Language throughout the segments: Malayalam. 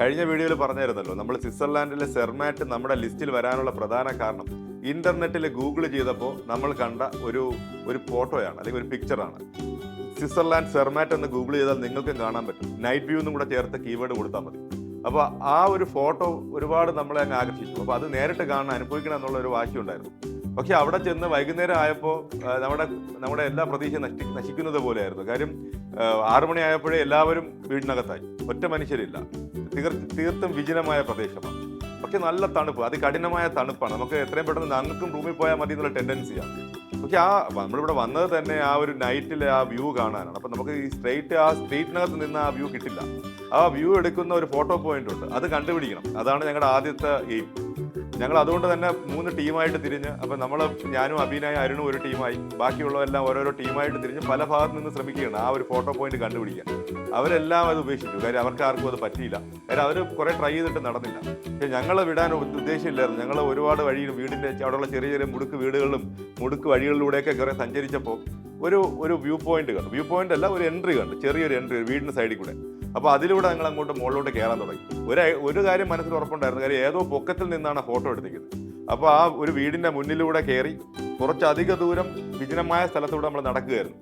കഴിഞ്ഞ വീഡിയോയിൽ പറഞ്ഞായിരുന്നല്ലോ, നമ്മൾ സ്വിറ്റ്സർലാൻഡിലെ സെർമാറ്റ് നമ്മുടെ ലിസ്റ്റിൽ വരാനുള്ള പ്രധാന കാരണം ഇന്റർനെറ്റിൽ ഗൂഗിൾ ചെയ്തപ്പോൾ നമ്മൾ കണ്ട ഒരു ഫോട്ടോയാണ്, അല്ലെങ്കിൽ ഒരു പിക്ചറാണ്. സ്വിറ്റ്സർലാൻഡ് സെർമാറ്റ് എന്ന് ഗൂഗിൾ ചെയ്താൽ നിങ്ങൾക്കും കാണാൻ പറ്റും. നൈറ്റ് വ്യൂ എന്നും കൂടെ ചേർത്ത് കീവേഡ് കൊടുത്താൽ മതി. അപ്പോൾ ആ ഒരു ഫോട്ടോ ഒരുപാട് നമ്മളെ അങ്ങ് ആകർഷിച്ചു. അപ്പോൾ അത് നേരിട്ട് കാണാൻ അനുഭവിക്കണം എന്നുള്ള ഒരു വാശിയുണ്ടായിരുന്നു. പക്ഷെ അവിടെ ചെന്ന് വൈകുന്നേരം ആയപ്പോൾ നമ്മുടെ എല്ലാ പ്രതീക്ഷയും നശിക്കുന്നത് പോലെയായിരുന്നു. കാര്യം 6 മണി ആയപ്പോഴേ എല്ലാവരും വീടിനകത്തായി, ഒറ്റ മനുഷ്യരില്ല. തീർത്തും വിജനമായ പ്രദേശമാണ്. പക്ഷെ നല്ല തണുപ്പ്, അതികഠിനമായ തണുപ്പാണ്. നമുക്ക് എത്രയും പെട്ടെന്ന് ഞങ്ങൾക്കും റൂമിൽ പോയാൽ മതി എന്നുള്ള ടെൻഡൻസിയാണ്. പക്ഷെ നമ്മളിവിടെ വന്നത് തന്നെ ആ ഒരു നൈറ്റിലെ ആ വ്യൂ കാണാനാണ്. അപ്പം നമുക്ക് ഈ സ്ട്രീറ്റിനകത്ത് നിന്ന് ആ വ്യൂ കിട്ടില്ല. ആ വ്യൂ എടുക്കുന്ന ഒരു ഫോട്ടോ പോയിന്റ് ഉണ്ട്, അത് കണ്ടുപിടിക്കണം. അതാണ് ഞങ്ങളുടെ ആദ്യത്തെ എയിം. ഞങ്ങൾ അതുകൊണ്ട് തന്നെ 3 ടീമായിട്ട് തിരിഞ്ഞ്, അപ്പം ഞാനും അഭിനയും അരുണും ഒരു ടീമായി, ബാക്കിയുള്ളവരെല്ലാം ഓരോരോ ടീമായിട്ട് തിരിഞ്ഞ് പല ഭാഗത്ത് നിന്ന് ശ്രമിക്കുകയാണ് ആ ഒരു ഫോട്ടോ പോയിന്റ് കണ്ടുപിടിക്കാൻ. അവരെല്ലാം അത് ഉപേക്ഷിച്ചു, കാര്യം അവർക്ക് ആർക്കും അത് പറ്റിയില്ല. കാര്യം അവർ കുറേ ട്രൈ ചെയ്തിട്ട് നടന്നില്ല. പക്ഷേ ഞങ്ങൾ വിടാൻ ഉദ്ദേശമില്ലായിരുന്നു. ഞങ്ങൾ ഒരുപാട് വഴിയിൽ വീടിൻ്റെ അവിടെയുള്ള ചെറിയ ചെറിയ മുടുക്ക് വഴികളിലൂടെയൊക്കെ കുറേ സഞ്ചരിച്ചപ്പോൾ ഒരു വ്യൂ പോയിന്റ് കണ്ടു. വ്യൂ പോയിന്റ് അല്ല, ഒരു എൻട്രി കണ്ടു, ചെറിയൊരു എൻട്രി വീടിൻ്റെ സൈഡിൽ കൂടെ. അപ്പോൾ അതിലൂടെ ഞങ്ങൾ അങ്ങോട്ട് മുകളിലോട്ട് കയറാൻ തുടങ്ങി. ഒരു കാര്യം മനസ്സിൽ ഉറപ്പുണ്ടായിരുന്നു, കാര്യം ഏതോ പൊക്കത്തിൽ നിന്നാണ് ഫോട്ടോ എടുത്തിരിക്കുന്നത്. അപ്പോൾ ആ ഒരു വീടിൻ്റെ മുന്നിലൂടെ കയറി കുറച്ചധിക ദൂരം വിജനമായ സ്ഥലത്തൂടെ നമ്മൾ നടക്കുകയായിരുന്നു.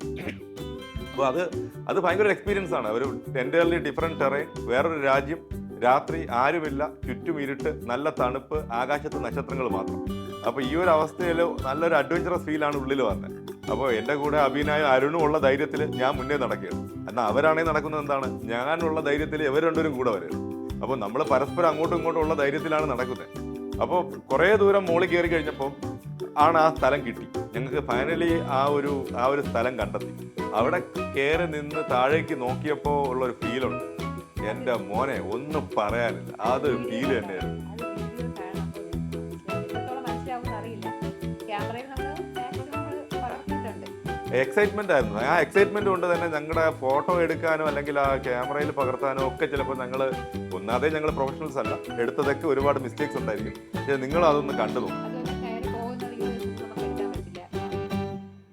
അപ്പോൾ അത് ഭയങ്കര എക്സ്പീരിയൻസ് ആണ്. ഒരു എൻ്റയർലി ഡിഫറെൻറ്റ് ടെറൈൻ, വേറൊരു രാജ്യം, രാത്രി, ആരുമില്ല, ചുറ്റും ഇരുട്ട്, നല്ല തണുപ്പ്, ആകാശത്ത് നക്ഷത്രങ്ങൾ മാത്രം. അപ്പോൾ ഈ ഒരു അവസ്ഥയിൽ നല്ലൊരു അഡ്വഞ്ചറസ് ഫീലാണ് ഉള്ളിൽ വന്നത്. അപ്പോൾ എൻ്റെ കൂടെ അഭിനയും അരുണും ഉള്ള ധൈര്യത്തിൽ ഞാൻ മുന്നേ നടക്കുകയാണ്. എന്നാൽ അവരാണെങ്കിൽ നടക്കുന്നത് എന്താണ്, ഞാനുള്ള ധൈര്യത്തിൽ ഇവർ രണ്ടുപേരും കൂടെ വരുന്നത്. അപ്പോൾ നമ്മൾ പരസ്പരം അങ്ങോട്ടും ഇങ്ങോട്ടും ഉള്ള ധൈര്യത്തിലാണ് നടക്കുന്നത്. അപ്പോൾ കുറേ ദൂരം മുകളിൽ കയറി കഴിഞ്ഞപ്പോൾ ആണ് ആ സ്ഥലം കിട്ടി. ഞങ്ങൾക്ക് ഫൈനലി ആ ഒരു സ്ഥലം കണ്ടെത്തി. അവിടെ കയറി നിന്ന് താഴേക്ക് നോക്കിയപ്പോൾ ഉള്ളൊരു ഫീലുണ്ട്, എൻ്റെ മോനെ ഒന്നും പറയാനില്ല. അതൊരു ഫീൽ തന്നെയായിരുന്നു. എക്സൈറ്റ്മെന്റ് ആയിരുന്നു. ആ എക്സൈറ്റ്മെന്റ് കൊണ്ട് തന്നെ ഞങ്ങളുടെ ഫോട്ടോ എടുക്കാനോ അല്ലെങ്കിൽ ആ ക്യാമറയിൽ പകർത്താനോ ഒക്കെ ചിലപ്പോൾ ഞങ്ങൾ പ്രൊഫഷണൽസ് അല്ല, എടുത്തതൊക്കെ ഒരുപാട് മിസ്റ്റേക്സ് ഉണ്ടായിരിക്കും. പക്ഷേ നിങ്ങൾ അതൊന്ന് കണ്ടു നോക്കും.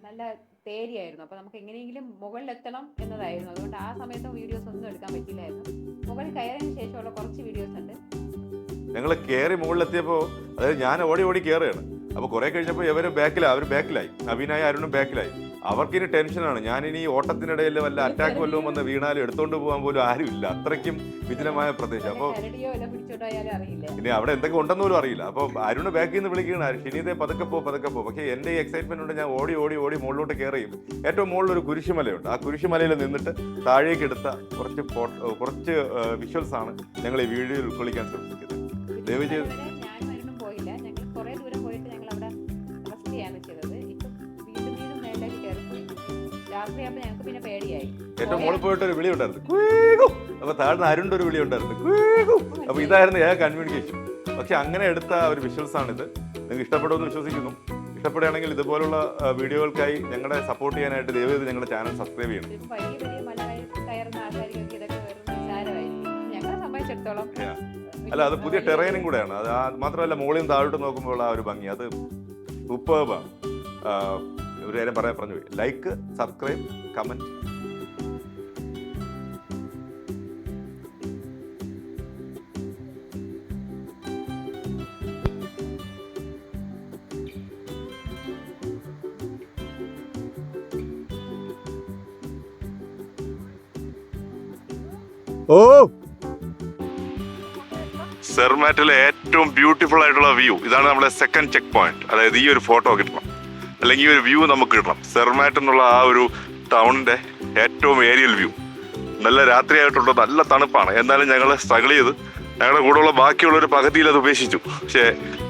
നല്ല തേരിയായിരുന്നു. അപ്പോൾ നമുക്ക് എങ്ങനെയെങ്കിലും മുകളിലെത്തണം എന്നതായിരുന്നു. അതുകൊണ്ട് ആ സമയത്ത് വീഡിയോസ് ഒന്നും എടുക്കാൻ പറ്റില്ലായിരുന്നു. മുകളിൽ കയറിയതിന് ശേഷമുള്ള കുറച്ച് വീഡിയോസ് ഉണ്ട്. ഞങ്ങൾ കയറി മുകളിലെത്തിയപ്പോൾ, അതായത് ഞാൻ ഓടി കയറുകയാണ്. അപ്പോൾ കുറേ കഴിഞ്ഞപ്പോൾ അവർ ബാക്കിലായി, അഭിനയ അരുണും ബാക്കിലായി. അവർക്കിനി ടെൻഷനാണ്, ഞാനിനി ഓട്ടത്തിനിടയിൽ വല്ല അറ്റാക്ക് വല്ലതും വന്ന് വീണാലും എടുത്തോണ്ട് പോകാൻ പോലും ആരുമില്ല, അത്രയ്ക്കും വിജനമായ പ്രദേശം. അപ്പോൾ ഇനി അവിടെ എന്തൊക്കെ ഉണ്ടെന്ന് പോലും അറിയില്ല. അപ്പോൾ അരുണ് ബാക്കിൽ നിന്ന് വിളിക്കുകയാണ്, ഷിനീതെ പതുക്കെ പോ. പക്ഷേ എൻ്റെ ഈ എക്സൈറ്റ്മെന്റ് കൊണ്ട് ഞാൻ ഓടി മുകളിലോട്ട് കയറിയും ഏറ്റവും മുകളിലൊരു കുരിശുമലയുണ്ട്. ആ കുരിശുമലയിൽ നിന്നിട്ട് താഴേക്ക് എടുത്ത കുറച്ച് വിഷ്വൽസ് ആണ് ഞങ്ങൾ ഈ വീഡിയോയിൽ ഉൾക്കൊള്ളിക്കാൻ ശ്രമിക്കുന്നത്. ദയവ് ചെയ്ത് ഏറ്റവും മുകളിൽ പോയിട്ട് ഒരു വിളി ഉണ്ടായിരുന്നു, അപ്പൊ താഴ്ന്ന അരുണിന്റെ ഒരു വിളി ഉണ്ടായിരുന്നു. അപ്പൊ ഇതായിരുന്നു കമ്മ്യൂണിക്കേഷൻ. പക്ഷെ അങ്ങനെ എടുത്ത ഒരു വിഷ്വൽസ് ആണിത്. നിങ്ങൾക്ക് ഇഷ്ടപ്പെടുമെന്ന് വിശ്വസിക്കുന്നു. ഇഷ്ടപ്പെടുകയാണെങ്കിൽ ഇതുപോലുള്ള വീഡിയോകൾക്കായി ഞങ്ങളെ സപ്പോർട്ട് ചെയ്യാനായിട്ട് ദയവേത് ഞങ്ങളുടെ ചാനൽ സബ്സ്ക്രൈബ് ചെയ്യണം. അല്ല, അത് പുതിയ ടെറൈനും കൂടെയാണ്. അത് മാത്രമല്ല, മുകളിൽ താഴോട്ട് നോക്കുമ്പോൾ ആ ഒരു ഭംഗി അത് സൂപ്പർബാണ്. ഒരു കാര്യം പറഞ്ഞു പോയി, ലൈക്ക്, സബ്സ്ക്രൈബ്, കമന്റ്. സെർമാറ്റിലെ ഏറ്റവും ബ്യൂട്ടിഫുൾ ആയിട്ടുള്ള വ്യൂ ഇതാണ്. നമ്മുടെ സെക്കൻഡ് ചെക്ക് പോയിന്റ്. അതായത് ഈ ഒരു ഫോട്ടോ കിട്ടണം, അല്ലെങ്കിൽ ഈ ഒരു വ്യൂ നമുക്ക് കിട്ടണം. സെർമാറ്റ് എന്നുള്ള ആ ഒരു ടൗണിൻ്റെ ഏറ്റവും ഏരിയൽ വ്യൂ. നല്ല രാത്രിയായിട്ടുള്ള നല്ല തണുപ്പാണ്. എന്നാലും ഞങ്ങൾ സ്ട്രഗിൾ ചെയ്ത് ഞങ്ങളുടെ കൂടെയുള്ള ബാക്കിയുള്ളൊരു പകുതിയിൽ അത് ഉപേക്ഷിച്ചു. പക്ഷേ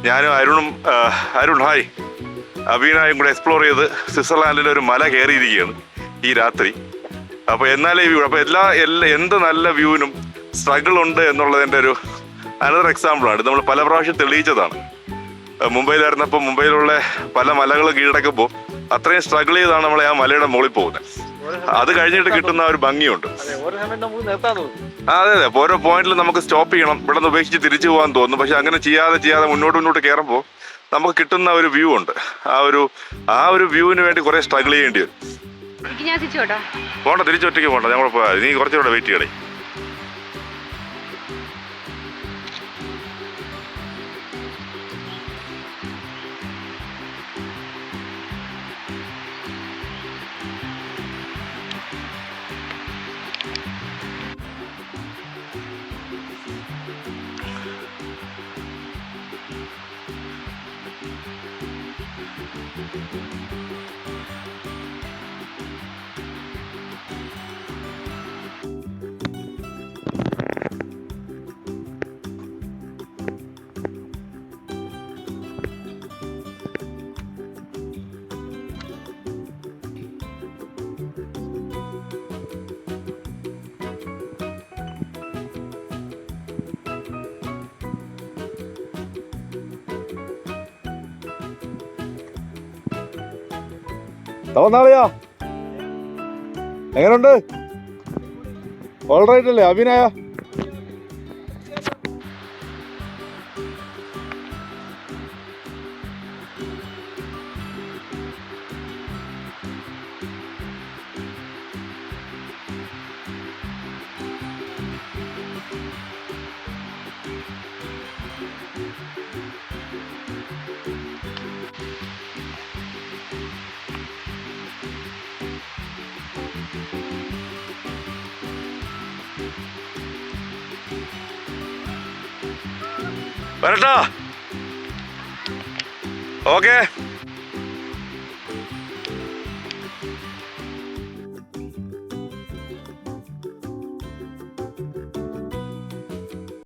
ഞാനും അരുൺ ഹായ് അഭിനയും കൂടെ എക്സ്പ്ലോർ ചെയ്ത് സ്വിറ്റ്സർലാൻഡിലെ ഒരു മല കയറിയിരിക്കുകയാണ് ഈ രാത്രി. അപ്പോൾ എന്നാലേ വ്യൂ, അപ്പോൾ എന്ത് നല്ല വ്യൂവിനും സ്ട്രഗിൾ ഉണ്ട് എന്നുള്ളതിൻ്റെ ഒരു അനദർ എക്സാമ്പിളാണ്. നമ്മൾ പല പ്രാവശ്യം തെളിയിച്ചതാണ്. മുംബൈയിലായിരുന്നപ്പോൾ മുംബൈയിലുള്ള പല മലകൾ കീഴടക്കുമ്പോൾ അത്രയും സ്ട്രഗിൾ ചെയ്താണ് നമ്മൾ ആ മലയുടെ മുകളിൽ പോകുന്നത്. അത് കഴിഞ്ഞിട്ട് കിട്ടുന്ന ഒരു ഭംഗിയുണ്ട്. അതെ, ഓരോ പോയിന്റിലും നമുക്ക് സ്റ്റോപ്പ് ചെയ്യണം, ഇവിടെ നിന്ന് ഉപേക്ഷിച്ച് തിരിച്ചു പോകാൻ തോന്നുന്നു. പക്ഷെ അങ്ങനെ ചെയ്യാതെ മുന്നോട്ട് കയറുമ്പോൾ നമുക്ക് കിട്ടുന്ന ഒരു വ്യൂ ഉണ്ട്. ആ ഒരു വ്യൂവിന് വേണ്ടി കുറെ സ്ട്രഗിൾ ചെയ്യേണ്ടി വരും. പോണ്ട, തിരിച്ചൊറ്റയ്ക്ക് പോണ്ട, ഞങ്ങൾ പോയാൽ നീ കുറച്ചുകൂടെ വെയിറ്റ് ചെയ്യണേ. തോന്നാളിയാ എങ്ങനെയുണ്ട്? ഓൾറൈറ്റ് അല്ലേ അഭിനയ? വരട്ടാ. ഓക്കെ.